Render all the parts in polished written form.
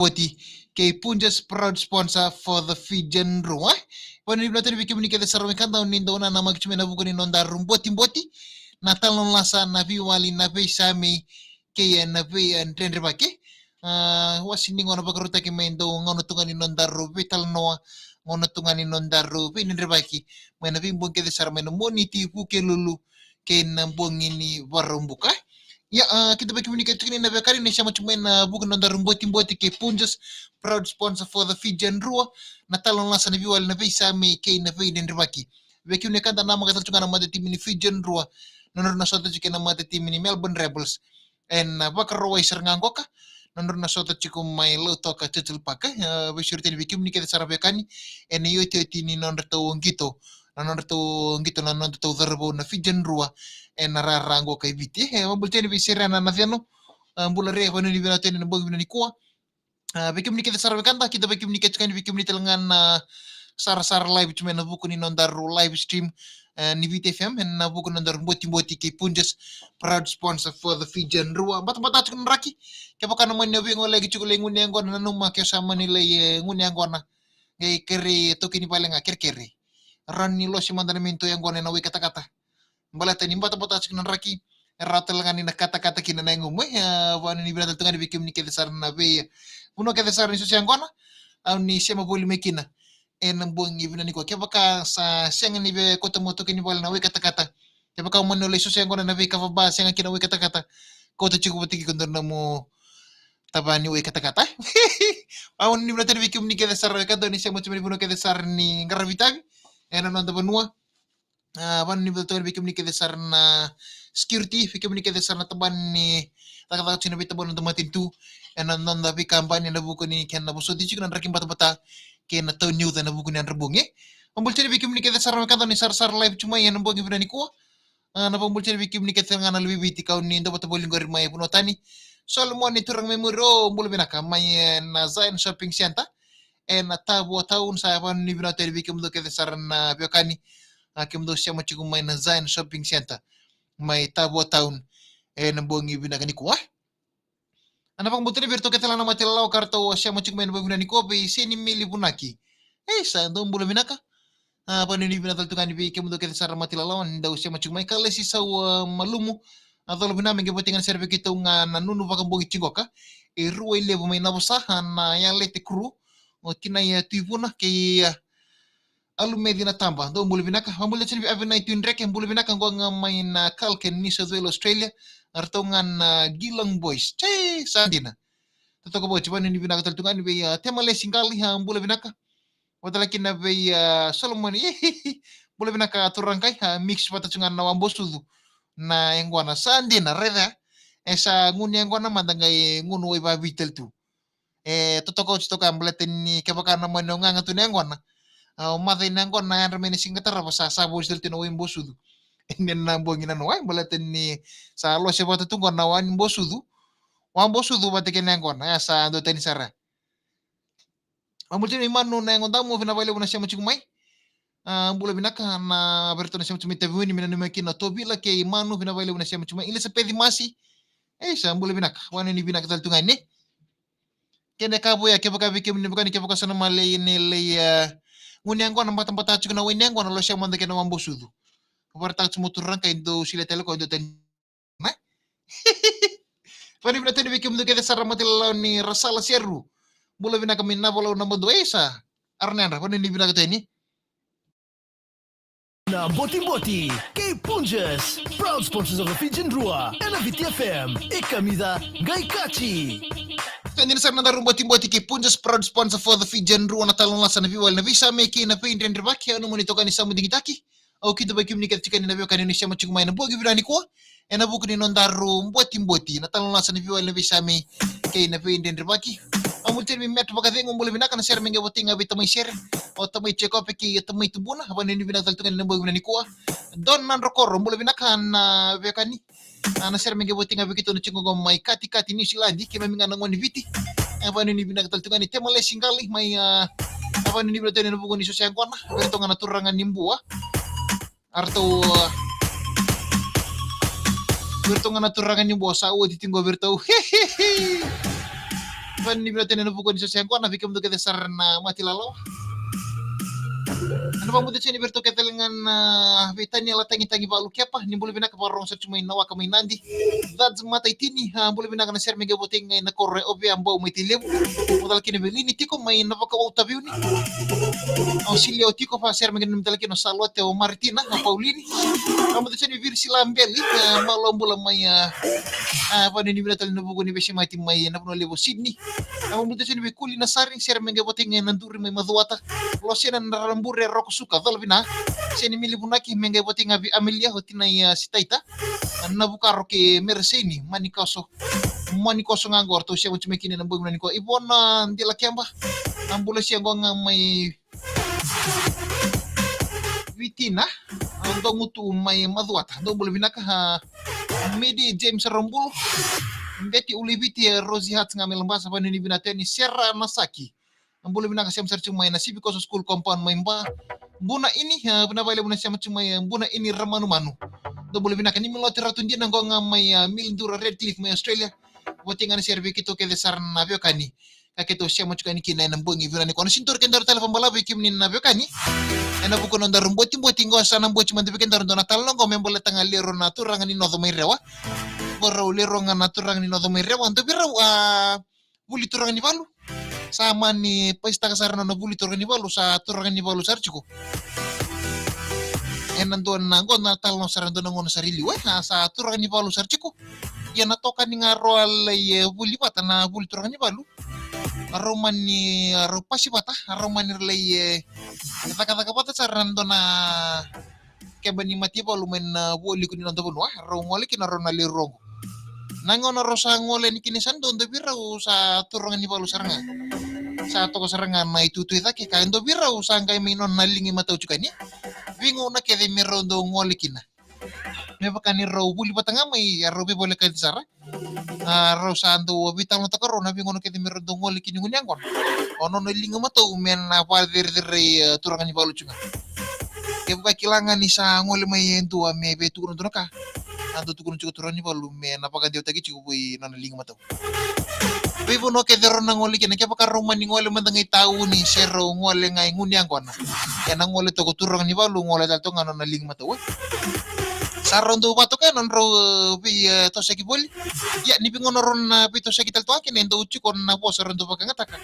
Poti kay Punja's proud sponsor for the Fijian Rua. Pano ni natin bikim ni kada sarong kanta nindo na magchime na buko ni nonda rumboti na talon lasa na viwali na be sami kay na be tendre bake. Wasini ngono pagruta ki mendo ngono tunga ni nonda rubi talno ngono tunga ni nonda rubi ni baki. May na bimbong kada sarong no moniti buke lulu kay nambong ini warumbuka. Ya, kita bagi komunikasi ini na kali ni sama cuma na bukan nonda rumboti ke Punjas proud sponsor for the Fijian Rua na talon lasa na viwali na visa me kay na vay din baki. Bagi komunikasi na nama kata cuma nama tim ni Fijian Rua nonor na sota cika nama tim ni Melbourne Rebels and bakar rawai sernganggoka nonor na sota cika mai lo toka cecil paka besur tadi bagi komunikasi sarabekani and yo ni nonor tau ngito nonor tau ngito nonor tau darbo na Fijian Rua en nararango kay biti mabulteni bisira na nafiano bulare panu ni binateni na bogi ni kuwa bekim ni kita sarabekanta kita bekim ni kita bekim ni telengan sar live cuma na buku ni nondar live stream ni VTFM en na buku nondar boti kay Punjas proud sponsor for the Fijian Rua bata chukun raki kaya kana man nabi ngo lagi chukule nguni angona nanuma kaya sama nilay nguni angona ngay kere toki ni palenga kere ran ni lo si mandanamento yang gona na wi kata-kata balata ni bata chukun raki ratal nga ni kata-kata kina na ngumwe wano ni binatal tunga ni bikim ni kedesar na be puno kedesar ni susya angona ni siya mabuli mekina en buong ibina ni ko kaya baka sa siyang ni be kota mo toki ni bala na wi kata-kata kaya baka manulay susya angona na be kafaba siyang kina wi kata-kata kota chiku batiki kundor na mo taba ni wi kata-kata awon ni binatal bikim ni kedesar kado ni siya mo chumani puno kedesar ni ngaravitabi en ano banua wan ni betul bikim ni kedesar na security bikim ni kedesar na taban ni takak sinabi tabon na matin tu en non da bi kampanye na buku ni ken na buso di chik na rakim bata ken na taw new na buku ni an rebunge pambul ceri bikim ni kedesar na kanto ni sar live cuma yan bongi bina ni ko na pambul ceri bikim ni kedesar na lebih biti kau ni ndo bata bolin gori mai puno tani sol mo ni turang memoro mbul bina ka mai na Zion shopping center en na tabo taun sa pan ni bina teri bikim do kedesar na biokani kim do siya machikum may na Zion Shopping Center may tabo town na bongi binagani ko ana pang buti ni virto ketala na matelaw karto siya machikum may na binagani ko be sini mili bunaki sa do mbula binaka paano ni binatal tukani be kim do ketala matelaw daw siya machikum may kalesi sa malumu atau lebih namin kepentingan serve kita nga nanunu bakang bongi cingoka ruway levo may nabusahan na yang lete kru o kinaya tuipuna kay alume na tamba do mbulu binaka mambulu chini ave na itu ndrek mbulu binaka ngwa main Kalken New South Wales Australia artongan Gilang Boys sandina toto ko bochi bani ni binaka taltungan be temale singali mbulu binaka wadala kina be Solomon mbulu binaka turangkai mix pata chungan na wambosudu na engwana sandina reda esa nguni engwana mandangai ngunu iba vitel tu toto ko chito kambleten ni kebakana mano nganga tu engwana mata inangko na yan remeni singkatara pa sa bos del tino wim bosudu inen na bongina no ay balaten ni sa lo se bota tungko na wan bosudu bate kenangko na sa do teni sara amulti ni manu na ngonda mo fina vale una siya machigumay bula binaka na berto na siya machumita vuni mina numaki na tobila ke manu fina vale una siya machumay ila sa pedi masi sa bula binaka wano ni binaka taltungan ni kene kabuya kebaka bikim ni bukani kebaka sana male ni le nguni angko na tempat acu na wini angko na lo siya manda kena mambosudu kabartak sumuturang kay do sila telo ko do ten na pani bina tani bikim do kete sarama tilo ni rasala sierru bula bina kami na bolo na modo esa arnera pani ni bina kateni na boti kay Punjas proud sponsors of the Fijian Rua and VTFM ikamida gaikachi Kanya sa nandarong boti kay Punjas proud sponsor for the Fijian Rua na talong lasa na viwal na visa may kina pa indren rebaki ano mo nito ka ni sa mudingitaki o kita ba kim ni kat chikan na biyo kanino siya machigumay na bogi binani ko na buko ni nondarong boti na talong lasa na viwal na visa may kina pa indren rebaki amultin mi met baga ngum bulu binaka na share minga boti nga bita may share o tamay check up ki tamay tubuna haban ni binatal tungan na bogi binani ko don nan rokor bulu binaka na biyo kani na share minga boti nga bikito no chingo may kati New Zealand kaya minga nangwan viti apa ni binagtal tungan ni temale singali may apa ni binatal na buko ni susya ko na bento nga naturangan nimbuwa arto virto nga naturangan nimbuwa sa uwa titinggo virto Pan ni bilatan na buko ni sa siyangko na bikem do kete sar na matilalaw. Ano ba mo dito ni berto kete lengan vitanya la tangi balu kepa ni bulu binaka parong sa chumay nawa kamay nandi. That's matay tini bulu binaka na ser mega boting na korre obya ambo may tilem. Modal kini belini tiko may napaka utabiw ni. Auxilio tiko fa ser mega numdal kino salote o Martina na Paulini. Amo dito ni vir sila ambeli malombola may pa ni bilatan na buko ni besi mati may napuno levo Sydney. Amo dito ni kuli na saring ser mega boting nanduri may maduata. Losena na rambure roko suka dalvina seni mili bunaki menga boti ngabi Amelia hotina ya sitaita na bukaro ke Merseni manikoso ngangor to siya muchme kini nambu niko ibona ndila kemba ambula siya ngonga may vitina ando ngutu may maduata do bulu binaka medi James Rambul mbeti ulibiti Rosie Hats ngamel mbasa pa ni binateni Serra Masaki ambulu binaka siya msarchu may nasibi ko sa school compound may mba buna ini benabaile buna siya macam buna ini ramanu-manu do boleh bina kani meloti ratun dia nanggo ngamai Mildura Redcliffe mai Australia botingan serve kito ke desar navio kani kaketo siya macam kani kina nambungi vina ni kono sintur kendar telepon bala bikim ni navio kani ena buko nondar mboti ngo sana mboti mandi kendar do natal nanggo membole tanga lero naturang ni nodo mai rewa borau lero naturang ni nodo mai rewa ando birau buli turang ni balu sama ni pesta kasarana na buli turang ni balu sa turang ni balu sarchuko enandon nango natal no sarando nango na sarili we sa turang ni balu sarchuko ya natoka ni ngaro alay buli bata na buli turang ni balu aroman ni arupasi bata aroman ni lay kata bata sarando na keba ni mati balu men buli kunin ando bunwa rongole kinaro na lirongo nango na rosa ngole ni kinisan do birau sa turang ni balu saranga sa toko sarangan na itutu itake ka ndo birau sa ngai minon na lingi matau chukani bingo na kede mirondo ngole kina me bakani raw buli batanga may araw be bole ka sara raw sa ando vital no takaro na bingo na kede mirondo ngole kini ngunyangkon ono no lingi matau men na padir dire turang ni balu chunga ke buka kilangan ni sa ngole may endo me be tukun ndo ka ando tukun chuko turang ni balu me na pagandi utagi chuko boy na lingi matau Bibo no ke dero na ngoli kena kapa karoma ni ngole mandangai tau ni sero ngole ngai ngunyang kona. Kena ngole to turang ni balu ngole dal to ngano na ling mata we. Sarondo bato ka non ro bi to seki boli. Ya ni bingon ron na pito seki tal to akin endo uchi kon na bosa rondo baka ngataka.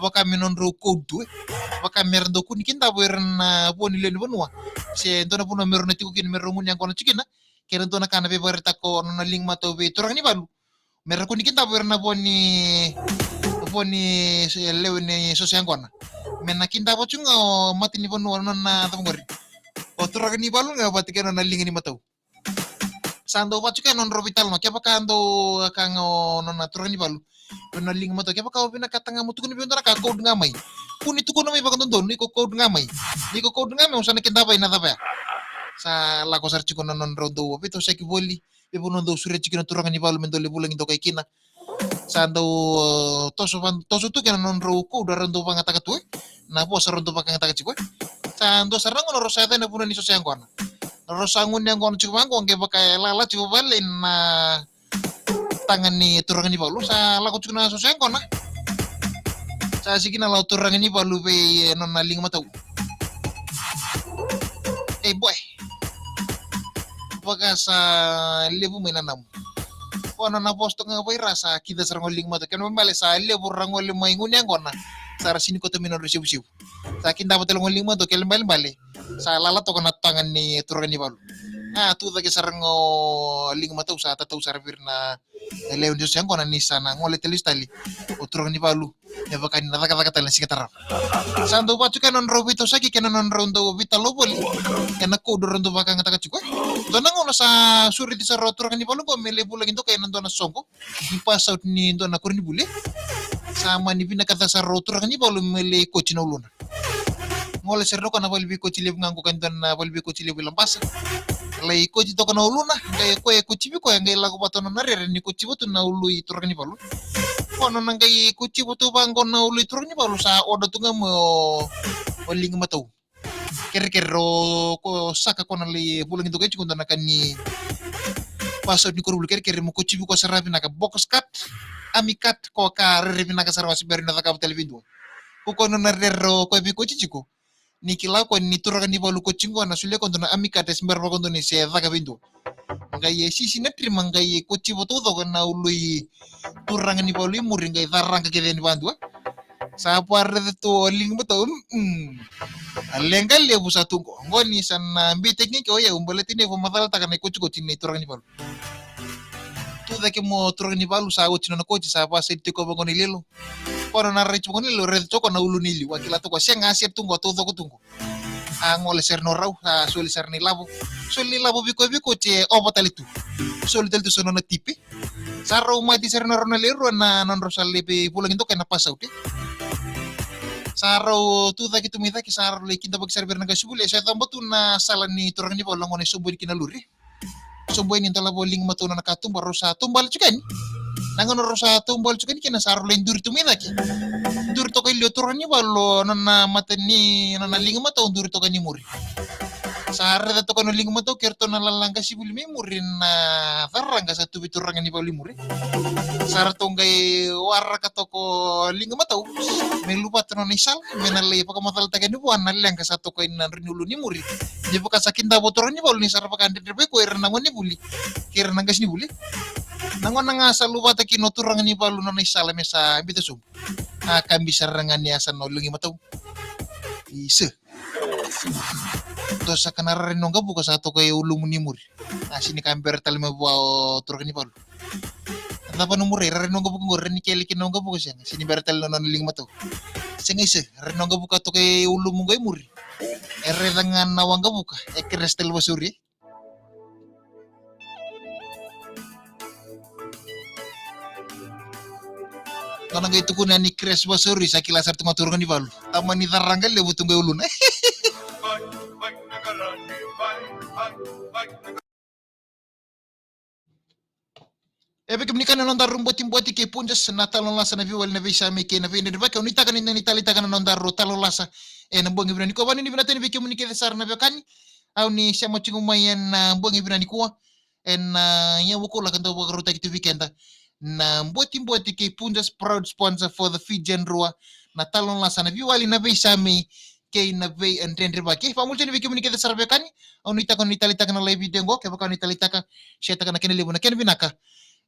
Baka minon ro code we. Baka merndo kun kinta bo na boni len bonwa. Se ndo na puno merno tiku kin merno ngunyang kona chikina. Kena ndo na kana be barita ko na ling mata we turang ni balu. Merah kuning kita pernah boni lewe sosiang kona. Mena kinta po chunga mati ni ponu na tamgori. Otra ni balu nga pati kana na lingi ni matau. Sando pa chuka non robital no kaya pa kando kang non natura ni balu. Pena lingi matau kaya pa kau pina katanga mutu kuni pina ka code ngamai. Kuni tu kuno may bakon don ni ko code ngamai. Ni ko code ngamai usana kinta pa ina tapaya. Sa lako sar chiko non rondo pito seki boli. Ibu nondo sure chikina turangan ni balu mendole bulang indo kay kina sando toso tu kena non rouko udah rondo pang ataka tu na po sa rondo pang ataka chiko sando sarang ono rosada na puno ni sosiang kona rosangun yang kono chiko bangko nge bakay lala chiko balin na tangan ni turangan ni balu sa lako chiko na sosiang kona sa sige na lau turangan ni balu be non naling matau boy pagka sa lebu may nanam. Kung na posto nga ba rasa kita sa rangoling mo to. Kaya mabali sa lebu rangoling mo ngunyang ko na. Sa rasini ko to minon resibusibu. Sa akin dapat rangoling mo to. Kaya bali. Sa lalato ko na tangan ni turangan ni balu. Tu lagi sa rangoling mo to. Sa tataw sa ravir na leon Diyos yan ko na nisa na ngole telis tali. O turangan ni balu. Neba kanin nataka-taka talang sigatarap. Sando pa chuka non robito saki kena non rondo vitalo boli. Kena ko do rondo baka ngataka chuka. Dona ngono sa suri di sa rotor kan ni balu ko mele bulang indo kaya nando na songko. Ni pass out ni ndo na kurni bule. Sama ni pinakata sa rotor kan ni balu mele coach na uluna. Ngole serno kana bali bi coach lebu ngango kan na bali bi coach lebu lampasa. Lai coach to kana uluna ngai ko e coach bi ko ngai lago patono na re ni coach botu na ulu itu kan ni balu. Kono nang kay kuchi buto bangko na ulit ron ni balu sa odo tunga mo oling matau. Kero ko saka ko nali bulang itu kay chikunda na kani pasod ni korubul kere mo kochibi ko sarabi naka box cut ami cut ko ka rerebi naka sarwa siberi na ka televindo ko kono na rero ko bi ko chichiko ni kila ko ni turaga ni balu ko chingo na sule ko na ami cut siberi ko ni se daga bindo ngai sisi na trima ngai ko chibo to do na ului turanga ni balu muri ngai daranga ke ni bandu sa parre to ling mo to alenga lebu satu ngoni sana mbi teknik o ya umboleti ne fo madal taka ne ko tini turanga ni balu tu da ke mo turanga ni balu sa o na ko sa pa se ko ngoni lelo kono na recho ngoni lo red to na ulu nili wakila to ko senga siap tunggu to do ko tunggu angole ser no raw soli ser ni labo biko che obatalitu soli teltu sono na tipi sarro mati ser no ronalero na non rosale pe pulang into kana pasau te sarro tu da kitu mita ki sarro le kinta bag server naga subule sa tambo tu na sala ni turang ni bolong ngone subu kinaluri subu ni tala boling matuna na katum baru sa tumbal chukan nangono rosa tumbal chukan kina sarro le ndur tu mita ki ndur to kay turang ni balo na matani na linga mata ndur to kani muri sarre da to kono linga mata kerto na lalangka sibul mi muri na taranga sa tubi turang ni bali muri sarre to ngay warra ka to ko linga mata melupa to na isal menale pa matal tagani buan na lang ka sa to ko na rinulu ni muri di pa sakin da botor ni bol ni sarre pa kan dirbe ko irna ngoni buli kirna gas ni buli nangon nga sa lupa ta kinoturang ni balu na isal mesa bito sum akan bisa rengan ni asan no lungi mataw ise to sa kanara rin nga buka sa to kay ulum ni muri asini kamper talima buao turang ni balu Napa nomor rin nga buka ngor ni keli kin nga buka siya sini bertal no ling mataw singa ise rin nga buka to kay ulum ngay muri ere dengan nawang nga buka ekrestel basuri Kana gay tukuna ni Chris Basuri sa kilasar tumaturungan ni Balu. Tama ni Tarangal le butong gay ulun. Ebe kemni kana nondar rumboti ke punjas na talon lasa na viwal na visa me ke na vende ba ka unita kana ni talita kana nondar ro talon lasa na mbongi binani ko bani ni binatani be kemni ke sar na bekani au ni siamo chingumayan na mbongi binani ko na yawo la kanta bo rota kitu weekenda na mboti ke punjas proud sponsor for the Fijian Rua na talon lasa na viwali na visa me ke na ve entendre ba ke famulti ni be kemni ke sar bekani au ni takon ni talita kana live dengo ke ba ni talita ka sieta kana kene lebu na kene binaka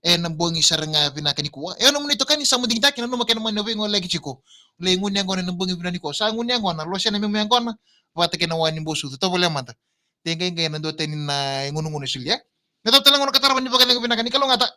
nambongi saranga binaka ni kuwa ano munito kani sa muding taki nanu makena man nobe ngolegi chiko le ngunya ngona nambongi binani ko sa ngunya ngona lo siya na memo ngona wata kena wani bosu to bole manta tenga ngai nando tenin na ngunu ngunu silya ngato talang ngona kataraban ni bagay binaka ni kalong ata